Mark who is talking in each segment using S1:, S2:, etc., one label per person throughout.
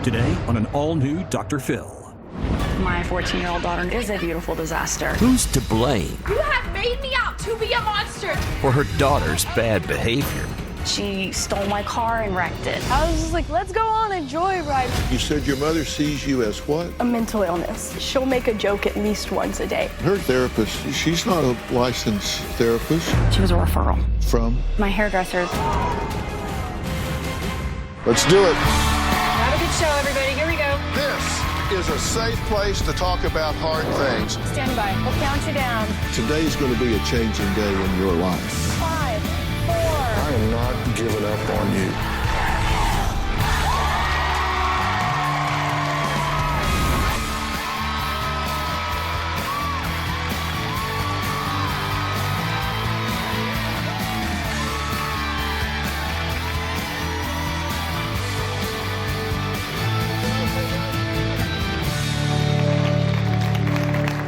S1: Today on an all-new Dr. Phil.
S2: My 14-year-old daughter is a beautiful disaster.
S3: Who's to blame
S4: You have made me out to be a monster.
S3: for her daughter's bad behavior?
S2: She stole my car and wrecked it.
S4: I was just like, let's go on a joyride.
S5: You said your mother sees you as what?
S6: A mental illness. She'll make a joke at least once a day.
S5: Her therapist, she's not a licensed therapist.
S2: She was a referral.
S5: From?
S2: My hairdresser.
S5: Let's do it.
S4: Have a good show, everybody. Here we go.
S5: This is a safe place to talk about hard things.
S4: Stand by. We'll count you down.
S5: Today's going to be a changing day in your life.
S4: 5, 4.
S5: I am not giving up on you.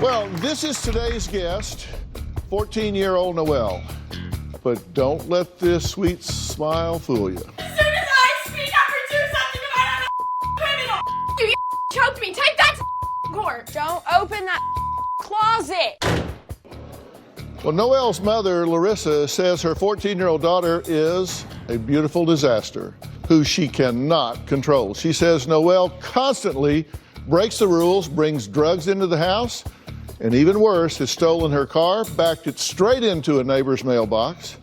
S5: Well, this is today's guest, 14-year-old Noelle. But don't let this sweet smile fool you.
S4: As soon as I speak up or do something about a criminal, you choked me. Take that to court. Don't open that closet.
S5: Well, Noelle's mother, Larissa, says her 14-year-old daughter is a beautiful disaster who she cannot control. She says Noelle constantly breaks the rules, brings drugs into the house, and even worse, has stolen her car, backed it straight into a neighbor's mailbox.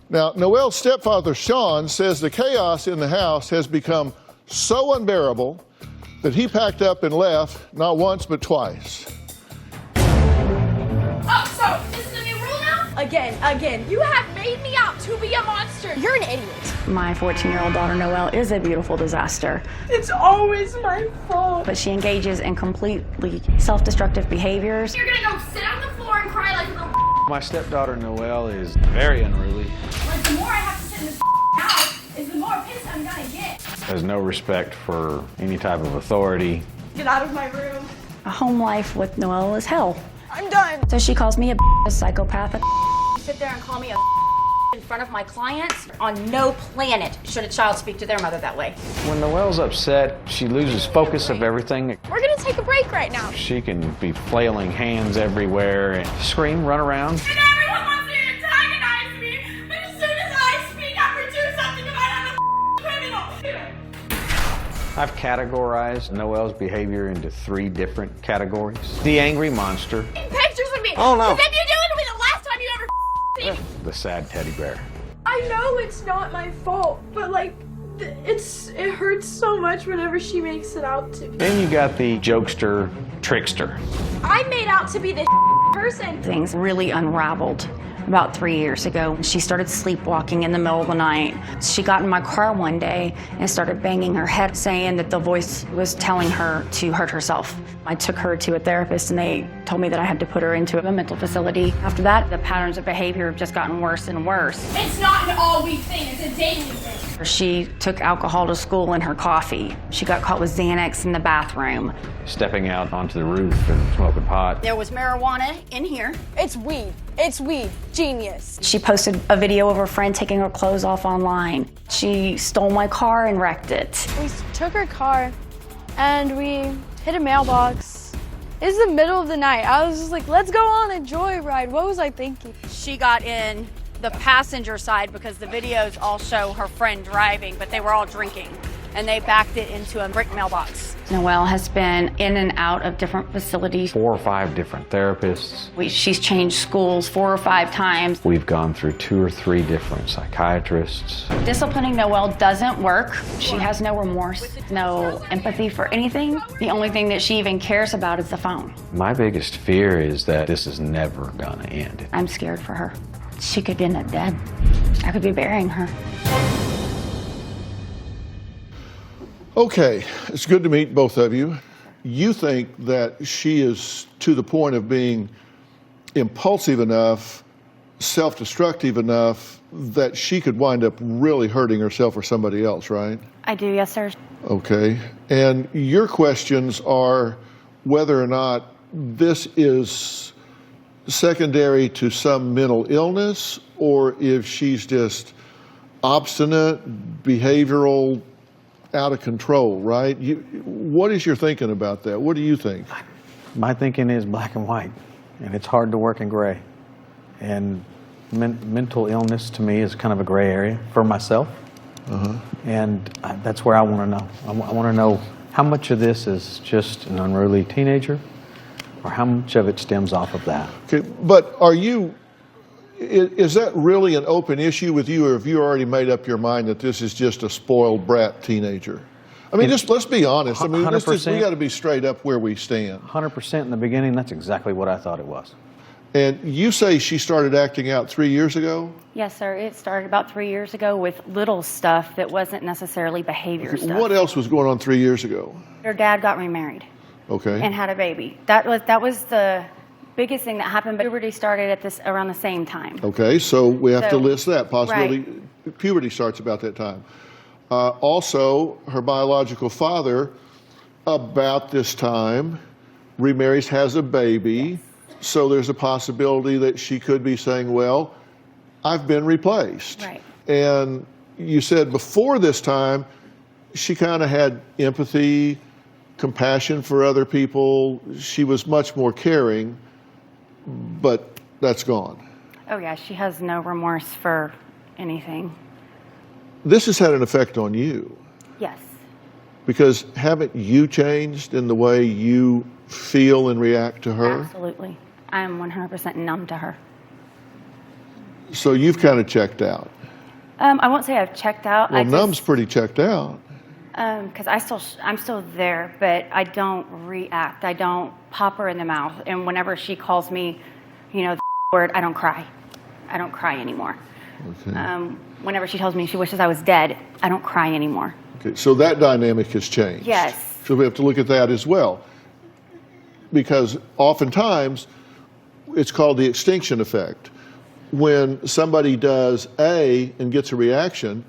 S5: Now, Noelle's stepfather, Sean, says the chaos in the house has become so unbearable that he packed up and left not once but twice.
S4: Oh, so this is a new rule now? Again. You have made me out to be a monster. You're an idiot.
S2: My 14-year-old daughter, Noelle, is a beautiful disaster.
S4: It's always my fault.
S2: But she engages in completely self-destructive behaviors.
S4: You're gonna go sit on the floor and cry like a little.
S7: My stepdaughter Noelle is very unruly,
S4: Like, the more I have to sit in this house, is the more pissed I'm gonna get.
S7: has no respect for any type of authority.
S4: Get out of my room.
S2: A home life with Noelle is hell.
S4: I'm done.
S2: So she calls me a psychopath.
S8: Sit there and call me a in front of my clients. On no planet should a child speak to their mother that way.
S7: When Noelle's upset, she loses focus of everything.
S4: We're gonna take a break right now.
S7: She can be flailing hands everywhere and scream, run around.
S4: And everyone wants to antagonize me, but as soon as I speak up or do something about it, I'm a criminal.
S7: I've categorized Noelle's behavior into 3 different categories. The angry monster,
S4: Pictures of me.
S7: Oh, no.
S4: As if you do it to me the last time you ever see me.
S7: the sad teddy bear.
S9: I know it's not my fault, but like, it hurts so much whenever she makes it out to me.
S7: Then you got the jokester, trickster.
S9: I made out to be the person.
S2: Things really unraveled about 3 years ago. She started sleepwalking in the middle of the night. She got in my car one day and started banging her head, saying that the voice was telling her to hurt herself. I took her to a therapist and they told me that I had to put her into a mental facility. After that, the patterns of behavior have just gotten worse and worse.
S4: It's not an all-week thing, it's a daily thing.
S2: She took alcohol to school in her coffee. She got caught with Xanax in the bathroom.
S7: Stepping out onto the roof and smoking pot.
S8: There was marijuana in here.
S9: It's weed. It's weed. Genius.
S2: She posted a video of her friend taking her clothes off online. She stole my car and wrecked it.
S9: We took her car and we hit a mailbox. It was the middle of the night. I was just like, let's go on a joyride. What was I thinking?
S8: She got in the passenger side because the videos all show her friend driving, but they were all drinking. And they backed it into a brick mailbox.
S2: Noelle has been in and out of different facilities.
S7: 4 or 5 different therapists.
S2: She's changed schools 4 or 5 times.
S7: We've gone through 2 or 3 different psychiatrists.
S2: Disciplining Noelle doesn't work. She has no remorse, no empathy for anything. The only thing that she even cares about is the phone.
S7: My biggest fear is that this is never gonna end.
S2: I'm scared for her. She could end up dead. I could be burying her.
S5: Okay, it's good to meet both of you. You think that she is to the point of being impulsive enough, self-destructive enough that she could wind up really hurting herself or somebody else, right?
S2: I do, yes, sir.
S5: Okay, and your questions are whether or not this is secondary to some mental illness or if she's just obstinate, behavioral out of control, right? What is your thinking about that? What do you think?
S7: My thinking is black and white, and it's hard to work in gray. And mental illness to me is kind of a gray area for myself. And that's where I want to know. I want to know how much of this is just an unruly teenager, or how much of it stems off of that.
S5: Okay, but is that really an open issue with you, or have you already made up your mind that this is just a spoiled brat teenager? I mean, let's be honest. I mean, we got to be straight up where we stand.
S7: 100% in the beginning, that's exactly what I thought it was.
S5: And you say she started acting out 3 years ago?
S2: Yes, sir. It started about 3 years ago with little stuff that wasn't necessarily behavior stuff.
S5: What else was going on 3 years ago?
S2: Her dad got remarried.
S5: Okay.
S2: And had a baby. That was the biggest thing that happened, but puberty started at around the same time.
S5: Okay, so we have to list that. Possibility,
S2: right.
S5: Puberty starts about that time. Also, her biological father, about this time, remarries, has a baby.
S2: Yes.
S5: So there's a possibility that she could be saying, well, I've been replaced.
S2: Right.
S5: And you said before this time, she kind of had empathy, compassion for other people. She was much more caring, but that's gone.
S2: Oh yeah, she has no remorse for anything.
S5: This has had an effect on you.
S2: Yes.
S5: Because haven't you changed in the way you feel and react to her?
S2: Absolutely. I'm 100% numb to her.
S5: So you've kind of checked out.
S2: I won't say I've checked out.
S5: Well, numb's pretty checked out.
S2: Because I'm still there, but I don't react. I don't pop her in the mouth. And whenever she calls me, the word, I don't cry. I don't cry anymore.
S5: Okay.
S2: Whenever she tells me she wishes I was dead, I don't cry anymore.
S5: Okay, so that dynamic has changed.
S2: Yes.
S5: So we have to look at that as well. Because oftentimes, it's called the extinction effect. When somebody does A and gets a reaction,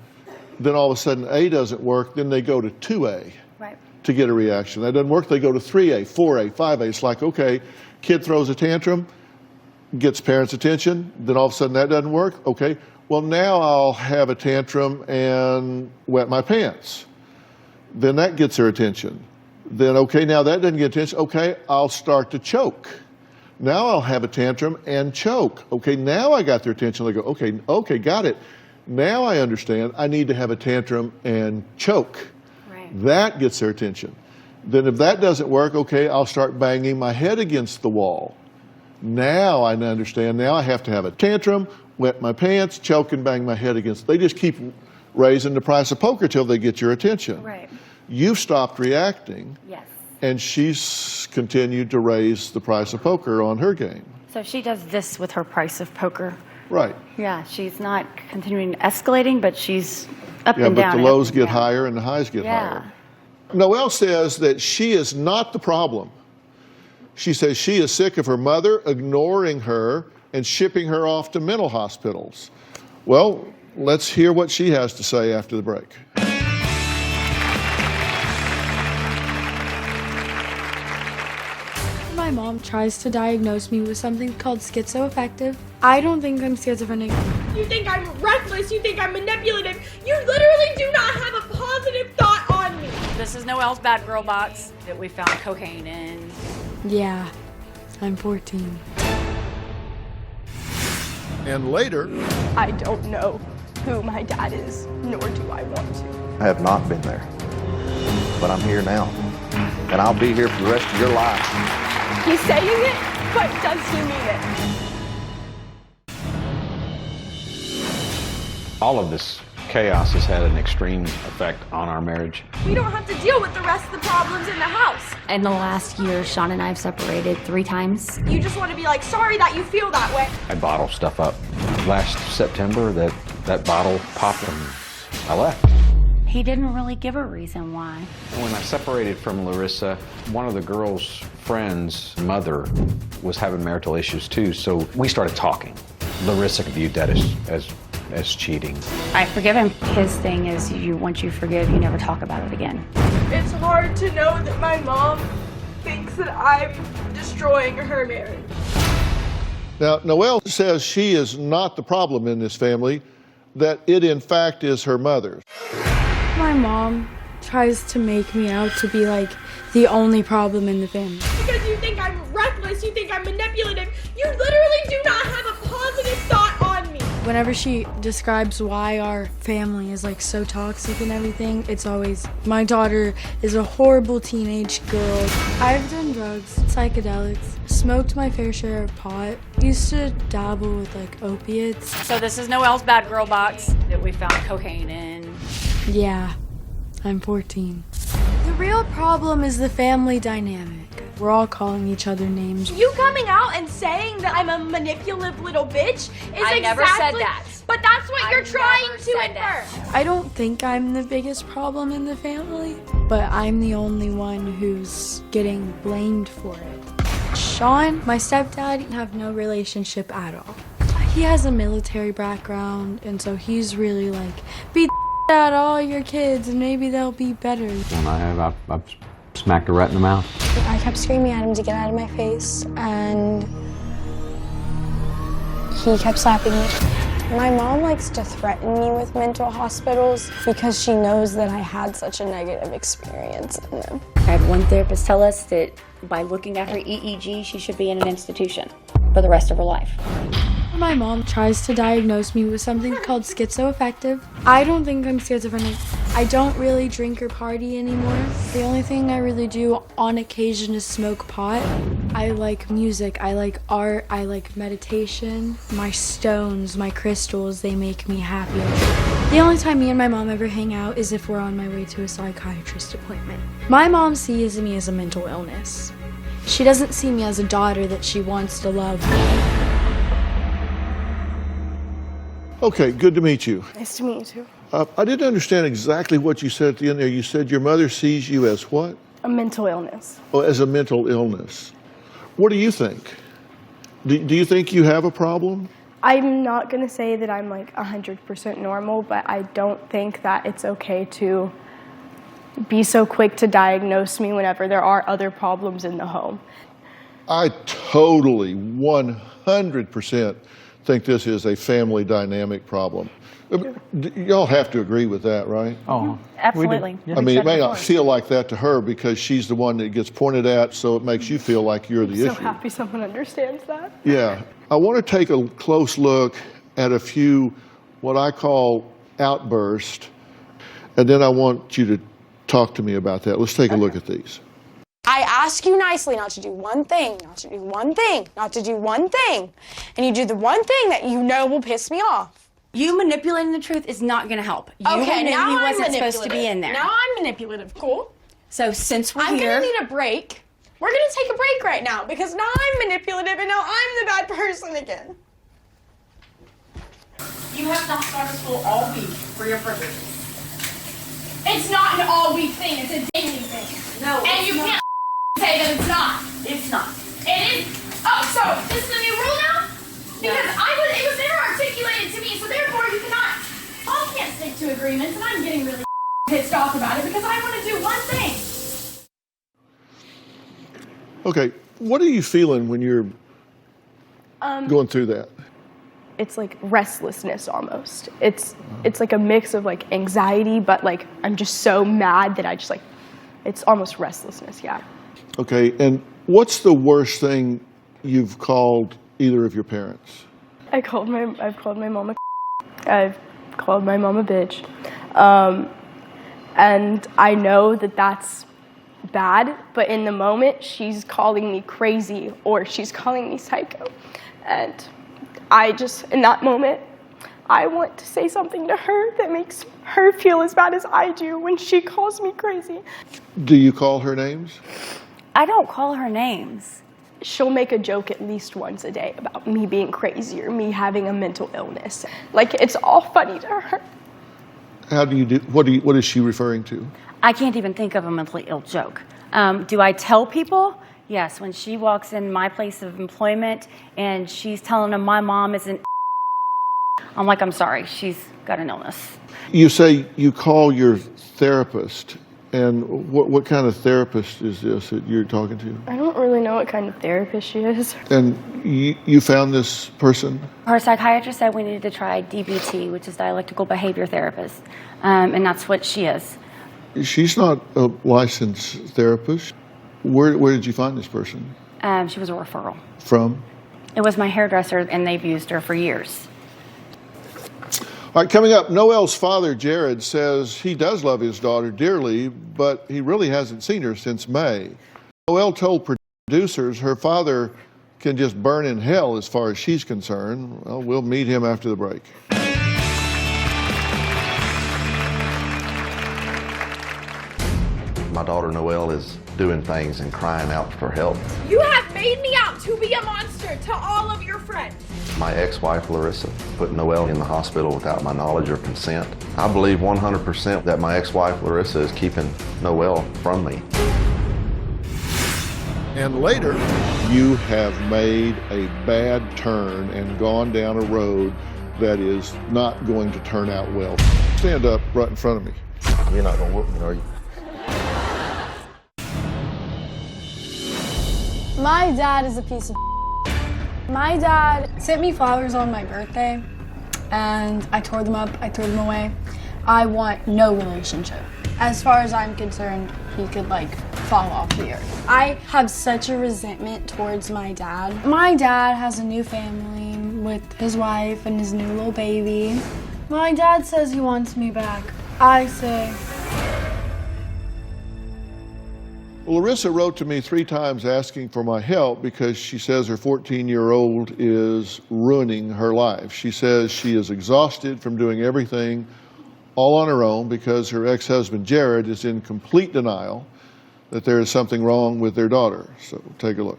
S5: then all of a sudden A doesn't work, then they go to 2A
S2: Right.
S5: to get a reaction. That doesn't work, they go to 3A, 4A, 5A. It's like, okay, kid throws a tantrum, gets parents' attention, then all of a sudden that doesn't work. Okay, well now I'll have a tantrum and wet my pants. Then that gets her attention. Then, okay, now that doesn't get attention. Okay, I'll start to choke. Now I'll have a tantrum and choke. Okay, now I got their attention. They go, okay, got it. Now I understand I need to have a tantrum and choke.
S2: Right.
S5: That gets their attention. Then if that doesn't work, okay, I'll start banging my head against the wall. Now I understand. Now I have to have a tantrum, wet my pants, choke, and bang my head against. They just keep raising the price of poker till they get your attention.
S2: Right.
S5: You've stopped reacting.
S2: Yes.
S5: And she's continued to raise the price of poker on her game.
S2: So she does this with her price of poker.
S5: Right.
S2: Yeah, she's not continuing escalating, but she's up
S5: Yeah,
S2: and down.
S5: but the lows get higher and the highs get higher. Noelle says that she is not the problem. She says she is sick of her mother ignoring her and shipping her off to mental hospitals. Well, let's hear what she has to say after the break.
S9: My mom tries to diagnose me with something called schizoaffective. I don't think I'm schizophrenic.
S4: You think I'm reckless, you think I'm manipulative. You literally do not have a positive thought on me.
S8: This is Noelle's bad girl box that we found cocaine in.
S9: Yeah, I'm 14.
S5: And later,
S6: I don't know who my dad is, nor do I want to.
S10: I have not been there, but I'm here now, and I'll be here for the rest of your life.
S6: He's saying it, but does he mean it?
S7: All of this chaos has had an extreme effect on our marriage.
S4: We don't have to deal with the rest of the problems in the house.
S2: In the last year, Sean and I have separated 3 times.
S4: You just want to be like, sorry that you feel that way.
S7: I bottle stuff up. Last September, that bottle popped and I left.
S2: He didn't really give a reason why.
S7: When I separated from Larissa, one of the girl's friends' mother was having marital issues too, so we started talking. Larissa viewed that as cheating.
S2: I forgive him. His thing is, once you forgive, you never talk about it again.
S4: It's hard to know that my mom thinks that I'm destroying her marriage.
S5: now Noelle says she is not the problem in this family, that it in fact is her mother.
S9: My mom tries to make me out to be like the only problem in the family.
S4: Because you think I'm reckless, you think I'm manipulative. You literally do not have a positive thought on me.
S9: Whenever she describes why our family is like so toxic and everything, it's always, my daughter is a horrible teenage girl. I've done drugs, psychedelics, smoked my fair share of pot, used to dabble with like opiates.
S8: So this is Noelle's bad girl box that we found cocaine in.
S9: Yeah, I'm 14. The real problem is the family dynamic. We're all calling each other names.
S4: You coming out and saying that I'm a manipulative little bitch is
S8: I never said that.
S4: But that's what you're trying to infer.
S9: I don't think I'm the biggest problem in the family, but I'm the only one who's getting blamed for it. Sean, my stepdad, didn't have no relationship at all. He has a military background, and so he's really like, beat the out of all your kids and maybe they'll be better.
S7: When I've smacked her right in the mouth.
S11: I kept screaming at him to get out of my face, and he kept slapping me. My mom likes to threaten me with mental hospitals because she knows that I had such a negative experience in them.
S2: I had one therapist tell us that by looking at her EEG, she should be in an institution for the rest of her life.
S9: My mom tries to diagnose me with something called schizoaffective. I don't think I'm schizophrenic. I don't really drink or party anymore. The only thing I really do on occasion is smoke pot. I like music, I like art, I like meditation. My stones, my crystals, they make me happy. The only time me and my mom ever hang out is if we're on my way to a psychiatrist appointment. My mom sees me as a mental illness. She doesn't see me as a daughter that she wants to love.
S5: Okay, good to meet you.
S6: Nice to meet you too.
S5: I didn't understand exactly what you said at the end there. You said your mother sees you as what?
S6: A mental illness.
S5: Oh, as a mental illness. What do you think? Do you think you have a problem?
S6: I'm not going to say that I'm like 100% normal, but I don't think that it's okay to be so quick to diagnose me whenever there are other problems in the home.
S5: I totally, 100% think this is a family dynamic problem. Y'all have to agree with that, right?
S7: Oh,
S2: Absolutely.
S5: I mean, it may not feel like that to her because she's the one that gets pointed at, so it makes you feel like you're the issue.
S6: I'm so happy someone understands that.
S5: Yeah. I want to take a close look at a few what I call outbursts, and then I want you to talk to me about that. Let's take a look at these.
S11: I ask you nicely not to do one thing, not to do one thing, not to do one thing, and you do the one thing that you know will piss me off.
S2: You manipulating the truth is not going to help. You
S11: Okay,
S2: knew
S11: now
S2: he
S11: I'm
S2: wasn't supposed to
S11: manipulative.
S2: be in there.
S11: Now I'm manipulative. Cool.
S2: So since we're
S11: I'm
S2: here,
S11: gonna need a break. We're gonna take a break right now because now I'm manipulative and now I'm the bad person again.
S4: You have not started school all week for your privileges. It's not an all week thing, it's a daily thing.
S2: No,
S4: and you can't say that it's not.
S2: it's not.
S4: It is. Oh, so this is a new rule now? Because it was never articulated to me, so therefore you cannot. Mom can't stick to agreements, and I'm getting really pissed off about it because I want to do one thing.
S5: Okay, what are you feeling when you're going through that?
S6: It's like restlessness almost. It's like a mix of like anxiety, but like I'm just so mad that I just like, it's almost restlessness, yeah.
S5: Okay, and what's the worst thing you've called either of your parents?
S6: I've called my mom a I've called my mom a bitch. And I know that that's bad, but in the moment she's calling me crazy or she's calling me psycho. And I just, in that moment, I want to say something to her that makes her feel as bad as I do when she calls me crazy.
S5: Do you call her names?
S2: I don't call her names.
S6: She'll make a joke at least once a day about me being crazy or me having a mental illness. Like, it's all funny to her.
S5: How do you do, what is she referring to?
S2: I can't even think of a mentally ill joke. Do I tell people? Yes, when she walks in my place of employment and she's telling them my mom isn't, I'm like, I'm sorry, she's got an illness.
S5: You say you call your therapist, and what kind of therapist is this that you're talking to?
S6: I don't really know what kind of therapist she is.
S5: And you found this person?
S2: Her psychiatrist said we needed to try DBT, which is dialectical behavior therapist, and that's what she is.
S5: She's not a licensed therapist. Where did you find this person?
S2: She was a referral.
S5: From?
S2: It was my hairdresser, and they've used her for years.
S5: All right, coming up, Noelle's father, Jared, says he does love his daughter dearly, but he really hasn't seen her since May. Noelle told producers her father can just burn in hell as far as she's concerned. Well, we'll meet him after the break.
S10: My daughter Noelle is doing things and crying out for help.
S4: You have made me out to be a monster to all of your friends.
S10: My ex-wife Larissa put Noelle in the hospital without my knowledge or consent. I believe 100% that my ex-wife Larissa is keeping Noelle from me.
S5: And later, you have made a bad turn and gone down a road that is not going to turn out well. Stand up right in front of me.
S10: You're not gonna whoop me, are you?
S11: My dad is a piece of My dad sent me flowers on my birthday, and I tore them up, I threw them away. I want no relationship. As far as I'm concerned, he could like fall off the earth. I have such a resentment towards my dad. My dad has a new family with his wife and his new little baby. My dad says he wants me back. I say,
S5: Well, Larissa wrote to me 3 times asking for my help because she says her 14-year-old is ruining her life. She says she is exhausted from doing everything all on her own because her ex-husband Jared is in complete denial that there is something wrong with their daughter. So take a look.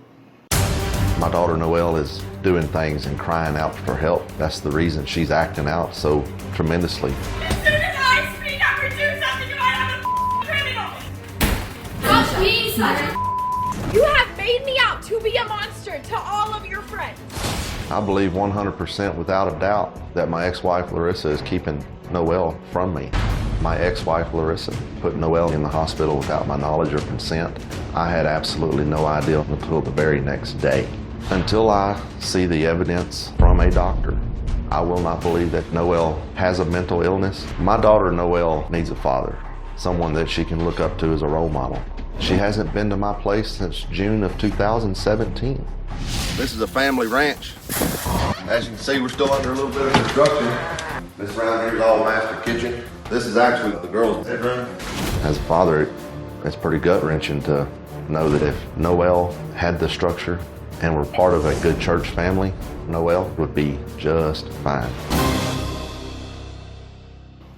S10: My daughter Noelle is doing things and crying out for help. That's the reason she's acting out so tremendously.
S4: As soon as I speak up or do something, you might have a criminal. Stop being such a You have made me out to be a monster to all of your friends.
S10: I believe 100% without a doubt that my ex-wife Larissa is keeping Noelle from me. My ex-wife Larissa put Noelle in the hospital without my knowledge or consent. I had absolutely no idea until the very next day. Until I see the evidence from a doctor, I will not believe that Noelle has a mental illness. My daughter Noelle needs a father, someone that she can look up to as a role model. She hasn't been to my place since June of 2017. This is a family ranch. As you can see, we're still under a little bit of construction. This around here is all master kitchen. This is actually the girls' bedroom. As a father, it's pretty gut-wrenching to know that if Noelle had the structure and were part of a good church family, Noelle would be just fine.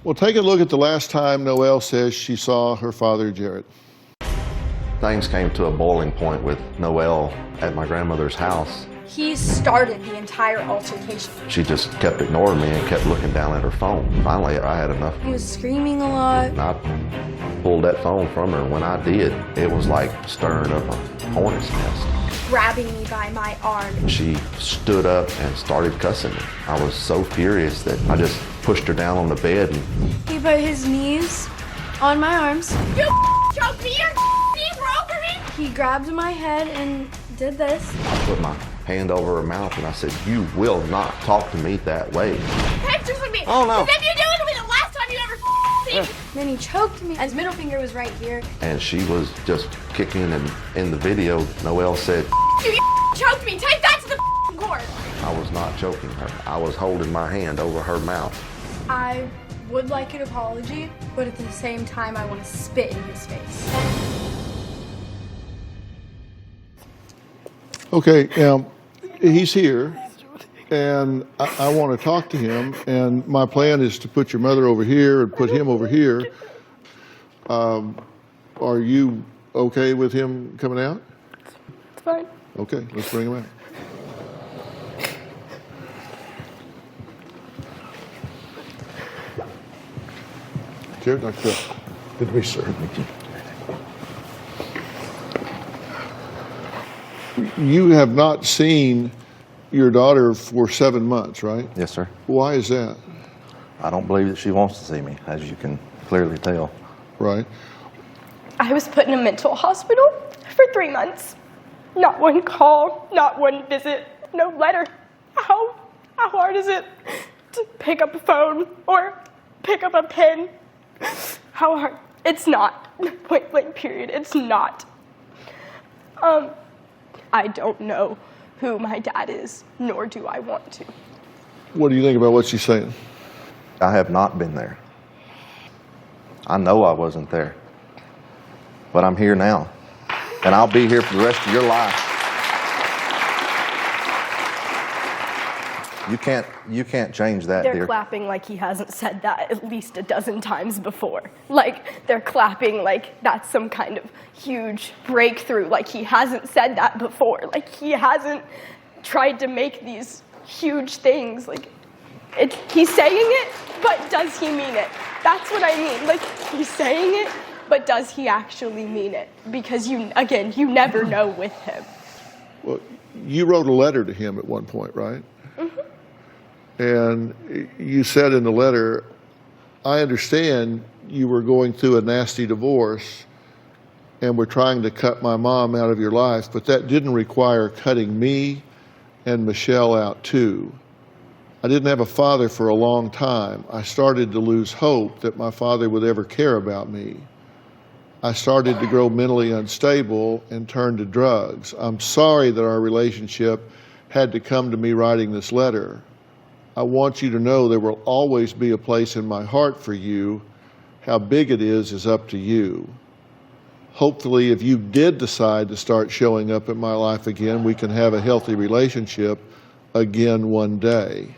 S5: Well, take a look at the last time Noelle says she saw her father, Jared.
S10: Things came to a boiling point with Noelle at my grandmother's house.
S6: He started the entire altercation.
S10: She just kept ignoring me and kept looking down at her phone. Finally, I had enough.
S9: He was screaming a lot.
S10: I pulled that phone from her. When I did, it was like stirring up a hornet's nest.
S6: Grabbing me by my arm.
S10: She stood up and started cussing me. I was so furious that I just pushed her down on the bed. And
S9: He put his knees on my arms.
S4: You choked me, your knees were over me.
S9: He grabbed my head and did this.
S10: I put my hand over her mouth and I said, "You will not talk to me that way."
S4: Pictures with me.
S10: Oh, no.
S4: As if you do it to me the last time you ever see me.
S9: Then he choked me. His middle finger was right here.
S10: And she was just kicking, and in the video, Noelle said,
S4: You choked me. Take that to the court.
S10: I was not choking her. I was holding my hand over her mouth.
S6: I would like an apology, but at the same time, I want to spit in his face.
S5: Okay, now he's here, and I want to talk to him, and my plan is to put your mother over here and put him over here. Are you okay with him coming out?
S6: It's fine.
S5: Okay, let's bring him out. Jared, Dr. Phil. Good to be sir. Thank you. You have not seen your daughter for 7 months, right?
S12: Yes, sir.
S5: Why is that?
S12: I don't believe that she wants to see me, as you can clearly tell.
S5: Right.
S6: I was put in a mental hospital for 3 months. Not one call, not one visit, no letter. How hard is it to pick up a phone or pick up a pen? How It's not. Point blank period. It's not. I don't know who my dad is, nor do I want to.
S5: What do you think about what she's saying?
S12: I have not been there. I know I wasn't there. But I'm here now. And I'll be here for the rest of your life. You can't change that,
S6: They're
S12: dear.
S6: clapping like he hasn't said that at least a dozen times before. Like, they're clapping like that's some kind of huge breakthrough, like he hasn't said that before. Like, he hasn't tried to make these huge things. Like, he's saying it, but does he mean it? That's what I mean. Like, he's saying it, but does he actually mean it? Because, you never know with him.
S5: Well, you wrote a letter to him at one point, right?
S6: Mm-hmm.
S5: And you said in the letter, I understand you were going through a nasty divorce and were trying to cut my mom out of your life, but that didn't require cutting me and Michelle out too. I didn't have a father for a long time. I started to lose hope that my father would ever care about me. I started to grow mentally unstable and turned to drugs. I'm sorry that our relationship had to come to me writing this letter. I want you to know there will always be a place in my heart for you. How big it is up to you. Hopefully, if you did decide to start showing up in my life again, we can have a healthy relationship again one day.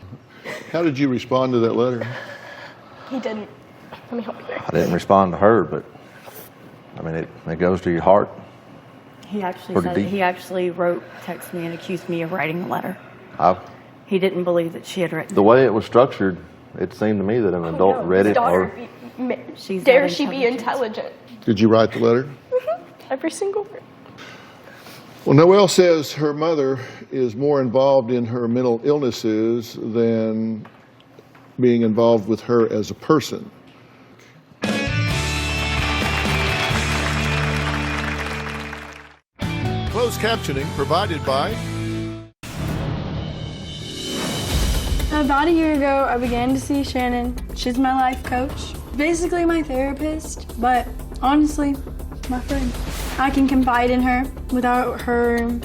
S5: How did you respond to that letter?
S6: He didn't. Let me help you there.
S12: I didn't respond to her, but I mean, it goes to your heart.
S2: He actually
S12: Pretty
S2: said
S12: deep.
S2: he actually texted me and accused me of writing the letter.
S12: He
S2: didn't believe that she had written
S12: The way it was structured, it seemed to me that an adult read it or...
S6: Dare she be intelligent?
S5: Did you write the letter?
S6: Mm-hmm. Every single word.
S5: Well, Noelle says her mother is more involved in her mental illnesses than being involved with her as a person. Closed captioning provided by...
S11: About a year ago, I began to see Shannon. She's my life coach, basically my therapist, but honestly, my friend. I can confide in her without her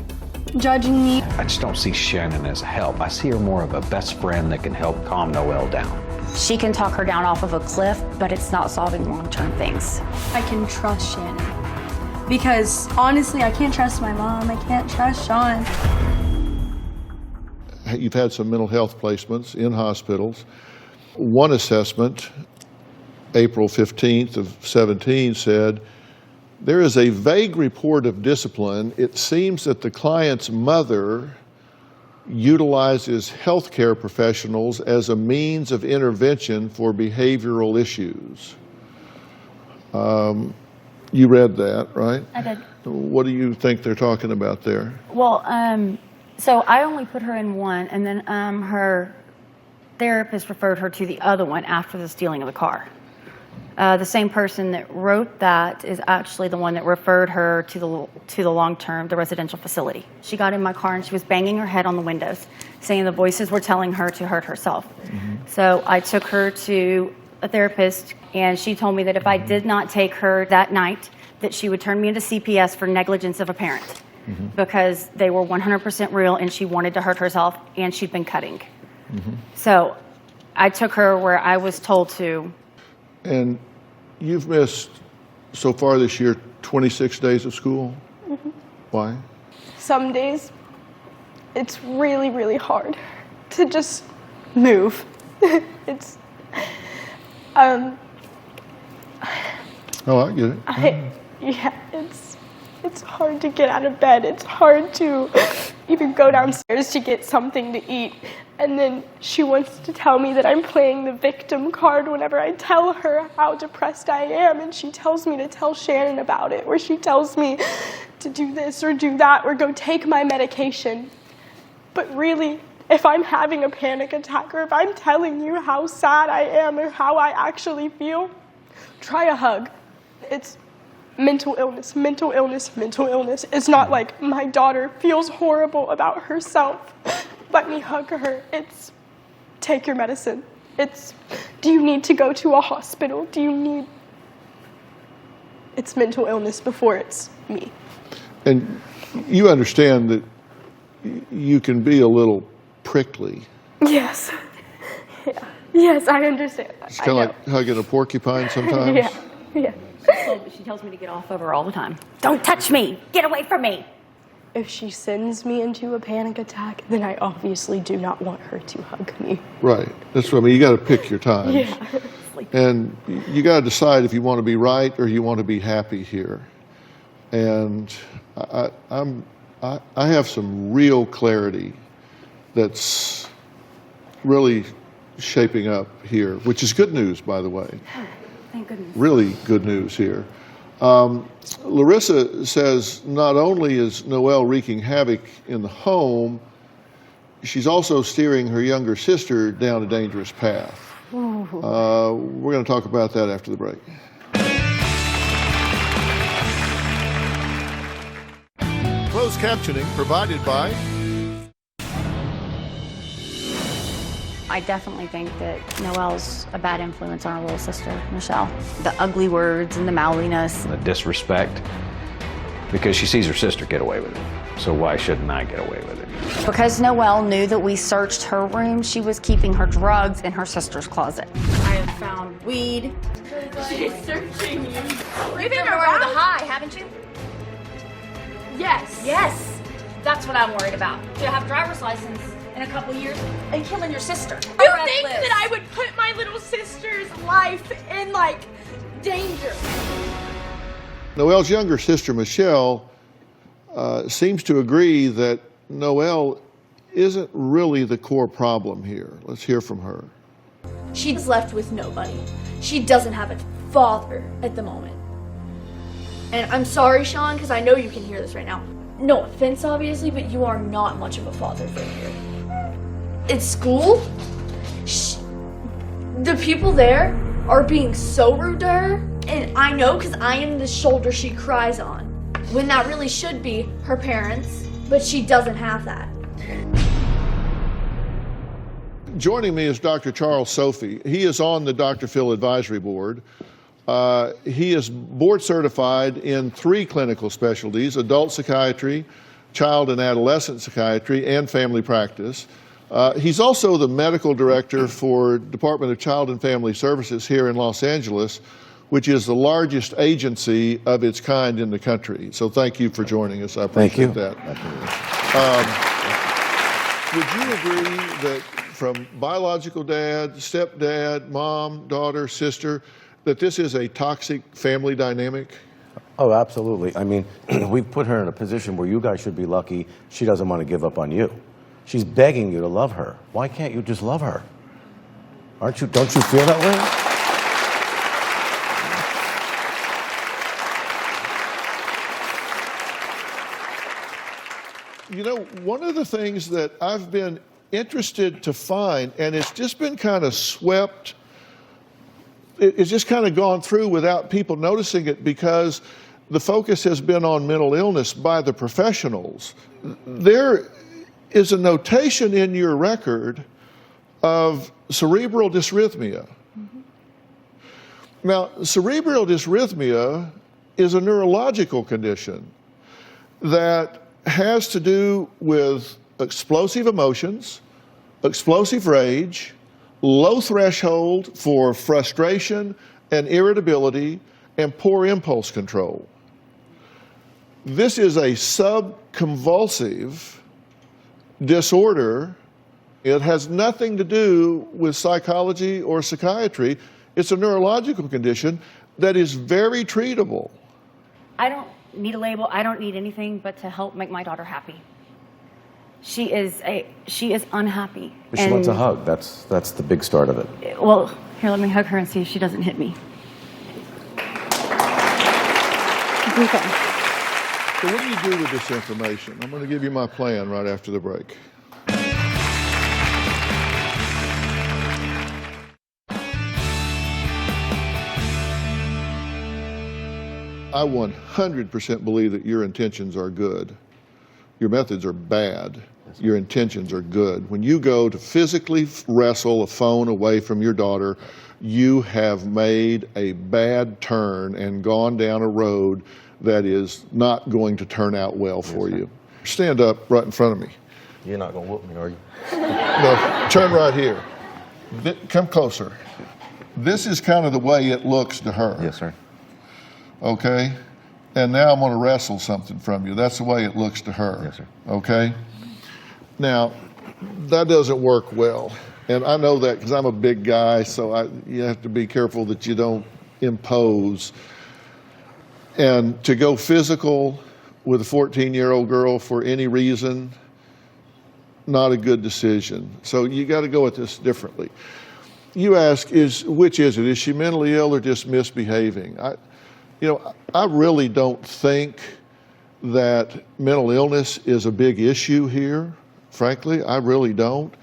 S11: judging me.
S13: I just don't see Shannon as a help. I see her more of a best friend that can help calm Noelle down.
S2: She can talk her down off of a cliff, but it's not solving long-term things.
S11: I can trust Shannon. Because honestly, I can't trust my mom. I can't trust Sean.
S5: You've had some mental health placements in hospitals. One assessment, April 15th of 17, said, there is a vague report of discipline. It seems that the client's mother utilizes healthcare professionals as a means of intervention for behavioral issues. You read that, right?
S2: I did.
S5: What do you think they're talking about there?
S2: Well, so I only put her in one, and then her therapist referred her to the other one after the stealing of the car. The same person that wrote that is actually the one that referred her to the long-term, the residential facility. She got in my car and she was banging her head on the windows, saying the voices were telling her to hurt herself. Mm-hmm. So I took her to a therapist, and she told me that if I did not take her that night, that she would turn me into CPS for negligence of a parent. Mm-hmm. Because they were 100% real and she wanted to hurt herself and she'd been cutting. Mm-hmm. So I took her where I was told to.
S5: And you've missed, so far this year, 26 days of school? Mm-hmm. Why?
S6: Some days, it's really, really hard to just move. It's,
S5: Oh, I get it.
S6: Yeah, it's hard to get out of bed. It's hard to even go downstairs to get something to eat. And then she wants to tell me that I'm playing the victim card whenever I tell her how depressed I am. And she tells me to tell Shannon about it, or she tells me to do this or do that or go take my medication. But really, if I'm having a panic attack or if I'm telling you how sad I am or how I actually feel, try a hug. It's mental illness, mental illness, mental illness. It's not like my daughter feels horrible about herself. Let me hug her. It's take your medicine. It's, do you need to go to a hospital? Do you need it's mental illness before it's me.
S5: And you understand that you can be a little prickly.
S6: Yes. Yeah. Yes, I understand that.
S5: It's kind of like hugging a porcupine sometimes.
S6: Yeah. Yeah.
S8: She tells me to get off of her all the time. Don't touch me. Get away from me.
S6: If she sends me into a panic attack, then I obviously do not want her to hug me.
S5: Right. That's what I mean. You got to pick your times.
S6: Yeah.
S5: And you got to decide if you want to be right or you want to be happy here. And I have some real clarity that's really shaping up here, which is good news, by the way.
S8: Thank goodness.
S5: Really good news here. Larissa says not only is Noelle wreaking havoc in the home, she's also steering her younger sister down a dangerous path. We're going to talk about that after the break. Closed captioning provided by...
S2: I definitely think that Noelle's a bad influence on our little sister, Michelle. The ugly words and the mouthiness.
S13: The disrespect, because she sees her sister get away with it. So why shouldn't I get away with it?
S2: Because Noelle knew that we searched her room, she was keeping her drugs in her sister's closet.
S8: I have found weed.
S4: She's searching you.
S8: You've been around with a high, haven't you?
S4: Yes.
S8: Yes. That's what I'm worried about. To have a driver's license in a couple years and killing your sister.
S4: You think that I would put my little sister's life in, like, danger?
S5: Noelle's younger sister, Michelle, seems to agree that Noelle isn't really the core problem here. Let's hear from her.
S14: She's left with nobody. She doesn't have a father at the moment. And I'm sorry, Sean, because I know you can hear this right now. No offense, obviously, but you are not much of a father figure. At school, the people there are being so rude to her, and I know because I am the shoulder she cries on, when that really should be her parents, but she doesn't have that.
S5: Joining me is Dr. Charles Sophie. He is on the Dr. Phil Advisory Board. He is board certified in 3 clinical specialties: adult psychiatry, child and adolescent psychiatry, and family practice. He's also the medical director for Department of Child and Family Services here in Los Angeles, which is the largest agency of its kind in the country. So thank you for joining us. I appreciate that. Would you agree that from biological dad, stepdad, mom, daughter, sister, that this is a toxic family dynamic?
S15: Oh, absolutely. I mean, we've put her in a position where you guys should be lucky she doesn't want to give up on you. She's begging you to love her. Why can't you just love her? Don't you feel that
S5: way? You know, one of the things that I've been interested to find, and it's just been kind of swept, it's just kind of gone through without people noticing it because the focus has been on mental illness by the professionals. There is a notation in your record of cerebral dysrhythmia. Now, cerebral dysrhythmia is a neurological condition that has to do with explosive emotions, explosive rage, low threshold for frustration and irritability, and poor impulse control. This is a subconvulsive disorder. It has nothing to do with psychology or psychiatry. It's a neurological condition that is very treatable.
S8: I don't need a label. I don't need anything but to help make my daughter happy. She is unhappy.
S15: She wants a hug. That's the big start of it.
S8: Well, here, let me hug her and see if she doesn't hit me. Okay.
S5: So what do you do with this information? I'm going to give you my plan right after the break. I 100% believe that your intentions are good. Your methods are bad. Your intentions are good. When you go to physically wrestle a phone away from your daughter, you have made a bad turn and gone down a road that is not going to turn out well for you. Stand up right in front of me.
S12: You're not going to whoop me, are you?
S5: No, turn right here. Come closer. This is kind of the way it looks to her.
S12: Yes, sir.
S5: Okay? And now I'm going to wrestle something from you. That's the way it looks to her.
S12: Yes, sir.
S5: Okay? Now, that doesn't work well. And I know that because I'm a big guy, so you have to be careful that you don't impose. And to go physical with a 14-year-old girl for any reason, not a good decision. So you got to go at this differently. You ask, which is it? Is she mentally ill or just misbehaving? I really don't think that mental illness is a big issue here. Frankly, I really don't.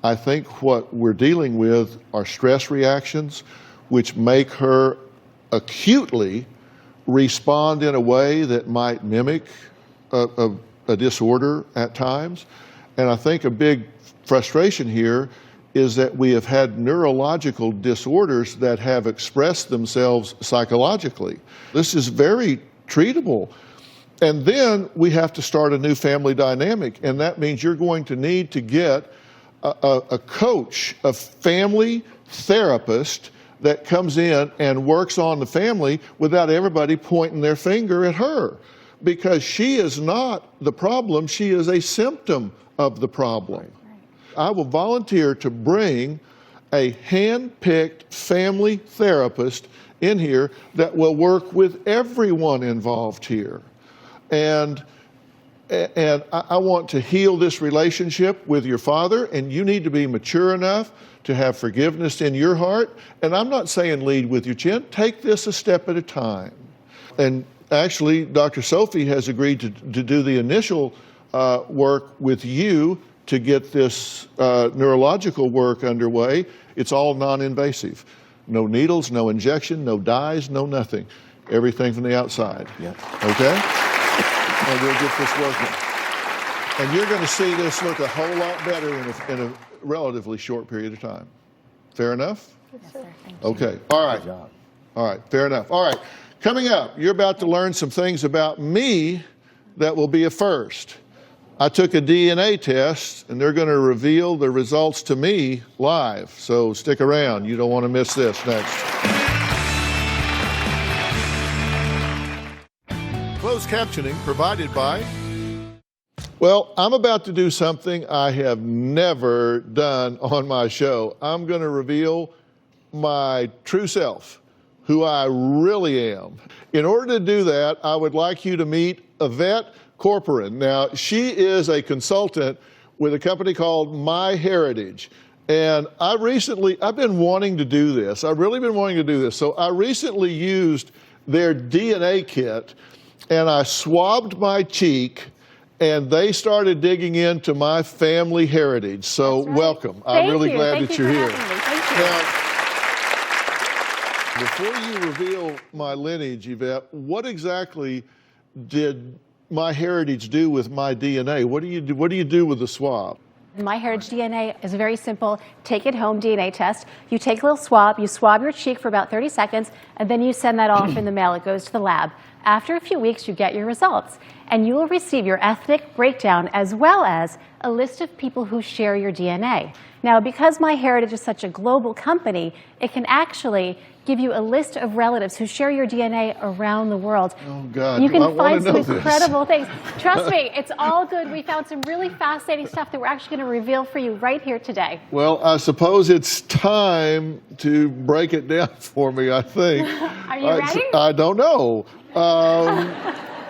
S5: I think what we're dealing with are stress reactions, which make her acutely respond in a way that might mimic a disorder at times. And I think a big frustration here is that we have had neurological disorders that have expressed themselves psychologically. This is very treatable. And then we have to start a new family dynamic, and that means you're going to need to get a coach, a family therapist that comes in and works on the family without everybody pointing their finger at her, because she is not the problem, she is a symptom of the problem. I will volunteer to bring a hand-picked family therapist in here that will work with everyone involved here. And I want to heal this relationship with your father, and you need to be mature enough to have forgiveness in your heart. And I'm not saying lead with your chin. Take this a step at a time. And actually, Dr. Sophie has agreed to do the initial work with you to get this neurological work underway. It's all non-invasive. No needles, no injection, no dyes, no nothing. Everything from the outside.
S15: Yeah.
S5: Okay? And we'll get this working. And you're going to see this look a whole lot better in a relatively short period of time. Fair enough?
S2: Yes, sir. Thank you.
S5: Okay. All right. All right. Fair enough. All right. Coming up, you're about to learn some things about me that will be a first. I took a DNA test, and they're going to reveal the results to me live. So stick around. You don't want to miss this next. Closed captioning provided by... Well, I'm about to do something I have never done on my show. I'm going to reveal my true self, who I really am. In order to do that, I would like you to meet Yvette Corporan. Now, she is a consultant with a company called MyHeritage. And I've been wanting to do this. I've really been wanting to do this. So I recently used their DNA kit, and I swabbed my cheek, and they started digging into my family heritage. So welcome. I'm really glad that you're here. Now, before you reveal my lineage, Yvette, what exactly did MyHeritage do with my DNA? What do you do with the swab?
S16: MyHeritage DNA is very simple. Take it home DNA test. You take a little swab, you swab your cheek for about 30 seconds, and then you send that off in the mail. It goes to the lab. After a few weeks, you get your results, and you will receive your ethnic breakdown as well as a list of people who share your DNA. Now, because MyHeritage is such a global company, it can actually give you a list of relatives who share your DNA around the world.
S5: Oh, God.
S16: You can find some incredible things. Trust me, it's all good. We found some really fascinating stuff that we're actually going to reveal for you right here today.
S5: Well, I suppose it's time to break it down for me, I think.
S16: Are you ready?
S5: I don't know.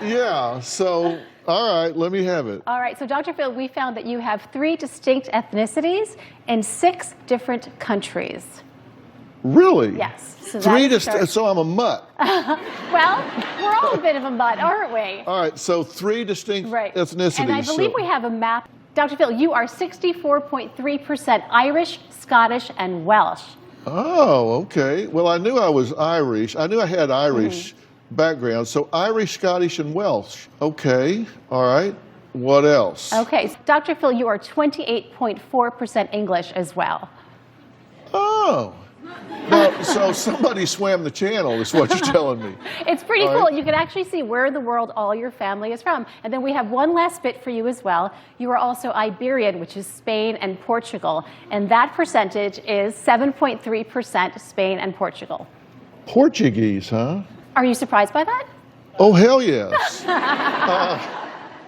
S5: Yeah, so, all right, let me have it.
S16: All right, so Dr. Phil, we found that you have 3 distinct ethnicities in 6 different countries.
S5: Really?
S16: Yes. So,
S5: so I'm a mutt.
S16: Well, we're all a bit of a mutt, aren't we?
S5: All right, so 3 distinct ethnicities.
S16: And I believe we have a map. Dr. Phil, you are 64.3% Irish, Scottish, and Welsh.
S5: Oh, okay. Well, I knew I was Irish. I knew I had Irish background. So Irish, Scottish, and Welsh. Okay. All right. What else?
S16: Okay. So Dr. Phil, you are 28.4% English as well.
S5: Oh. No, so somebody swam the channel is what you're telling me.
S16: It's pretty
S5: All
S16: cool.
S5: right.
S16: You can actually see where in the world all your family is from. And then we have one last bit for you as well. You are also Iberian, which is Spain and Portugal. And that percentage is 7.3% Spain and Portugal.
S5: Portuguese, huh?
S16: Are you surprised by that?
S5: Oh, hell yes.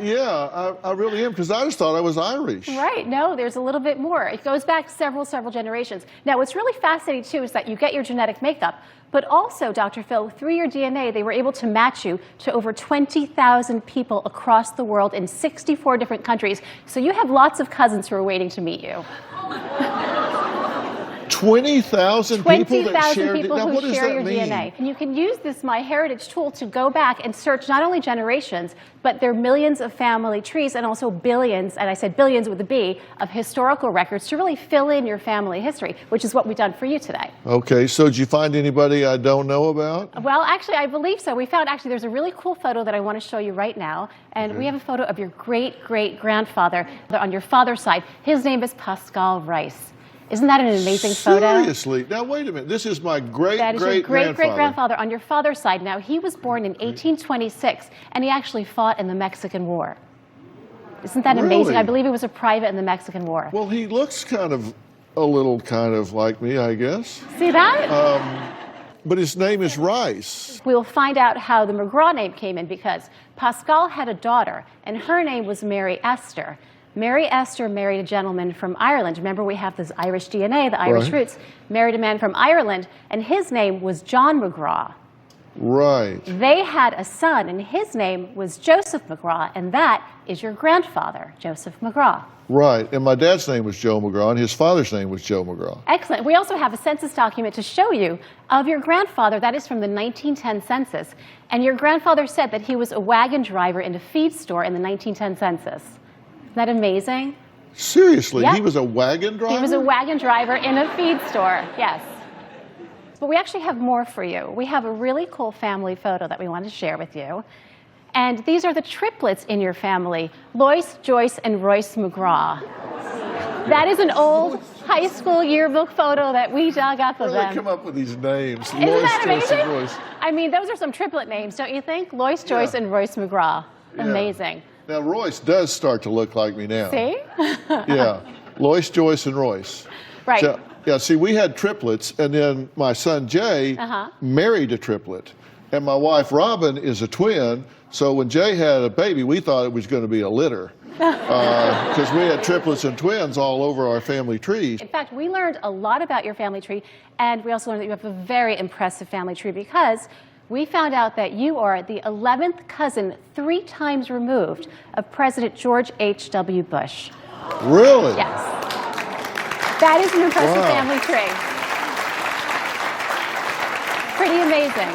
S5: Yeah, I really am, because I just thought I was Irish.
S16: Right. No, there's a little bit more. It goes back several generations. Now, what's really fascinating, too, is that you get your genetic makeup, but also, Dr. Phil, through your DNA, they were able to match you to over 20,000 people across the world in 64 different countries. So you have lots of cousins who are waiting to meet you.
S5: 20,000 people that share
S16: people
S5: now,
S16: who
S5: what does
S16: share
S5: that
S16: your
S5: mean?
S16: DNA. And you can use this MyHeritage tool to go back and search not only generations, but there are millions of family trees and also billions, and I said billions with a B, of historical records to really fill in your family history, which is what we've done for you today.
S5: Okay, so did you find anybody I don't know about?
S16: Well, actually, I believe so. We found, actually, there's a really cool photo that I want to show you right now. And we have a photo of your great-great-grandfather on your father's side. His name is Pascal Rice. Isn't that an amazing photo?
S5: Seriously? Now, wait a minute. This is my
S16: That is your great-great-grandfather on your father's side. Now, he was born in 1826, and he actually fought in the Mexican War. Isn't that amazing?
S5: Really?
S16: I believe he was a private in the Mexican War.
S5: Well, he looks a little like me, I guess.
S16: See that?
S5: But his name is Rice.
S16: We will find out how the McGraw name came in, because Pascal had a daughter, and her name was Mary Esther. Mary Esther married a gentleman from Ireland. Remember, we have this Irish DNA, the Irish roots. Married a man from Ireland, and his name was John McGraw.
S5: Right.
S16: They had a son, and his name was Joseph McGraw, and that is your grandfather, Joseph McGraw.
S5: Right. And my dad's name was Joe McGraw, and his father's name was Joe McGraw.
S16: Excellent. We also have a census document to show you of your grandfather. That is from the 1910 census. And your grandfather said that he was a wagon driver in a feed store in the 1910 census. Isn't that amazing?
S5: Seriously?
S16: Yep.
S5: He was a wagon driver?
S16: He was a wagon driver in a feed store, yes. But we actually have more for you. We have a really cool family photo that we want to share with you. And these are the triplets in your family, Lois, Joyce, and Royce McGraw. That is an old high school yearbook photo that we dug up of them.
S5: Where do they come up with these names?
S16: Isn't that
S5: Lois, Joyce,
S16: amazing?
S5: and Royce.
S16: I mean, those are some triplet names, don't you think? Lois, Joyce, and Royce McGraw.
S5: Yeah.
S16: Amazing.
S5: Now, Royce does start to look like me now.
S16: See?
S5: Yeah. Lois, Joyce, and Royce.
S16: Right.
S5: So, yeah, see, we had triplets, and then my son Jay married a triplet. And my wife Robin is a twin, so when Jay had a baby, we thought it was going to be a litter. Because we had triplets and twins all over our family trees.
S16: In fact, we learned a lot about your family tree, and we also learned that you have a very impressive family tree, because we found out that you are the 11th cousin 3 times removed of President George H.W. Bush.
S5: Really?
S16: Yes. That is an impressive family tree. Pretty amazing.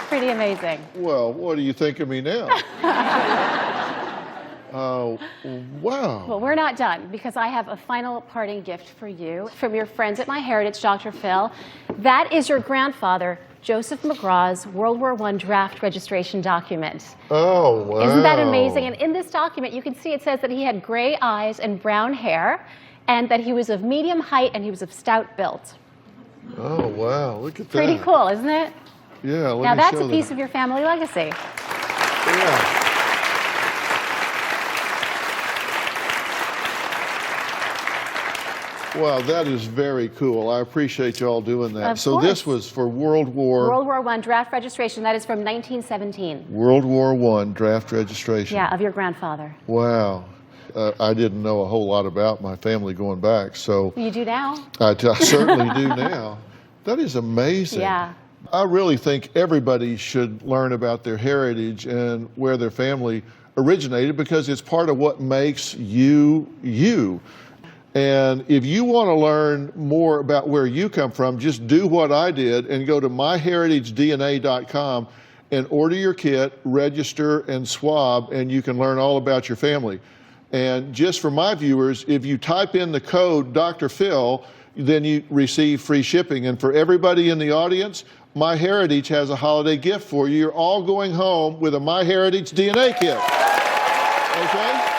S16: Pretty amazing.
S5: Well, what do you think of me now? Oh, wow.
S16: Well, we're not done, because I have a final parting gift for you from your friends at MyHeritage, Dr. Phil. That is your grandfather, Joseph McGraw's World War I draft registration document.
S5: Oh, wow.
S16: Isn't that amazing? And in this document, you can see it says that he had gray eyes and brown hair, and that he was of medium height and he was of stout build.
S5: Oh, wow. Look at that.
S16: Pretty cool, isn't it?
S5: Yeah, let
S16: now
S5: me
S16: that's
S5: show
S16: a piece
S5: that.
S16: of your family legacy.
S5: Yeah. Wow, that is very cool. I appreciate you all doing that.
S16: Of
S5: So
S16: course.
S5: this was for World War
S16: I draft registration. That is from 1917.
S5: World War I draft registration.
S16: Yeah, of your grandfather.
S5: Wow. I didn't know a whole lot about my family going back, so
S16: You do now.
S5: I certainly do now. That is amazing.
S16: Yeah.
S5: I really think everybody should learn about their heritage and where their family originated, because it's part of what makes you, you. And if you want to learn more about where you come from, just do what I did and go to myheritagedna.com and order your kit, register, and swab, and you can learn all about your family. And just for my viewers, if you type in the code Dr. Phil, then you receive free shipping. And for everybody in the audience, MyHeritage has a holiday gift for you. You're all going home with a MyHeritage DNA kit. Okay?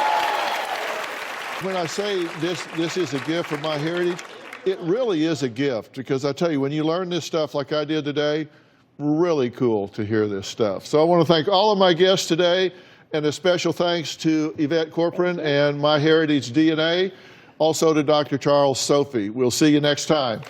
S5: When I say this is a gift from MyHeritage, It really is a gift, because I tell you, when you learn this stuff like I did today, really cool to hear this stuff. So I want to thank all of my guests today, and a special thanks to Yvette Corcoran and My Heritage DNA, also to Dr. Charles Sophie. We'll see you next time.